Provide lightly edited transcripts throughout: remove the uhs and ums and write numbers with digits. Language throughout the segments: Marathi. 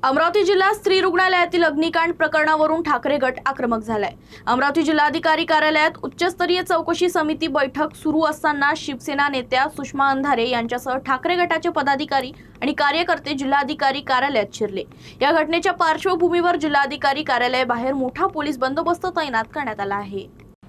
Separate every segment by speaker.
Speaker 1: अमरावती जिल्हा स्त्री रुग्णालयातील अग्निकांड प्रकरणावरून ठाकरे गट आक्रमक झालाय। अमरावती जिल्हाधिकारी कार्यालयात उच्चस्तरीय चौकशी समिती बैठक सुरू असताना शिवसेना नेत्या सुषमा अंधारे यांच्यासह ठाकरे गटाचे पदाधिकारी आणि कार्यकर्ते जिल्हाधिकारी कार्यालयात शिरले। या घटनेच्या पार्श्वभूमीवर जिल्हाधिकारी कार्यालयाबाहेर मोठा पोलीस बंदोबस्त तैनात करण्यात आला आहे।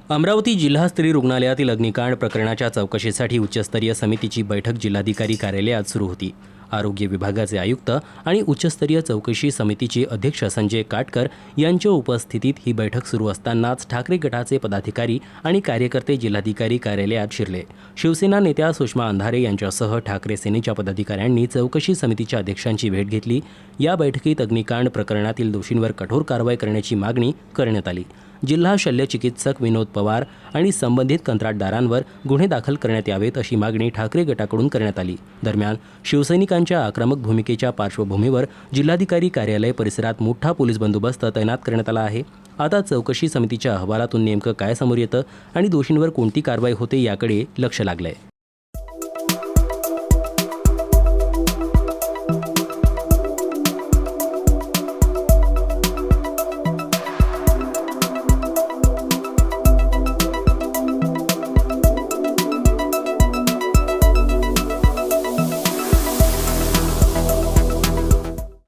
Speaker 2: अमरावती जिल्हा स्त्री रुग्णालयातील अग्निकांड प्रकरणाच्या चौकशीसाठी उच्चस्तरीय समितीची बैठक जिल्हाधिकारी कार्यालयात सुरू होती। आरोग्य विभागाचे आयुक्त आणि उच्चस्तरीय चौकशी समितीचे अध्यक्ष संजय काटकर यांच्या उपस्थितीत ही बैठक सुरू असतानाच ठाकरे गटाचे पदाधिकारी आणि कार्यकर्ते जिल्हाधिकारी कार्यालयात शिरले। शिवसेना नेत्या सुषमा अंधारे यांच्यासह ठाकरे सेनेच्या पदाधिकाऱ्यांनी चौकशी समितीच्या अध्यक्षांची भेट घेतली। या बैठकीत अग्निकांड प्रकरणातील दोषींवर कठोर कारवाई करण्याची मागणी करण्यात आली। जिल्हा शल्यचिकित्सक विनोद पवार आणि संबंधित कंत्राटदारांवर गुन्हे दाखल करण्यात यावेत अशी मागणी ठाकरे गटाकडून करण्यात आली। दरम्यान शिवसैनिकांच्या आक्रमक भूमिकेच्या पार्श्वभूमीवर जिल्हाधिकारी कार्यालय परिसरात मोठा पोलीस बंदोबस्त तैनात करण्यात आला आहे। आता चौकशी समितीच्या अहवालातून नेमकं काय समोर येतं आणि दोषींवर कोणती कारवाई होते याकडे लक्ष लागलंय।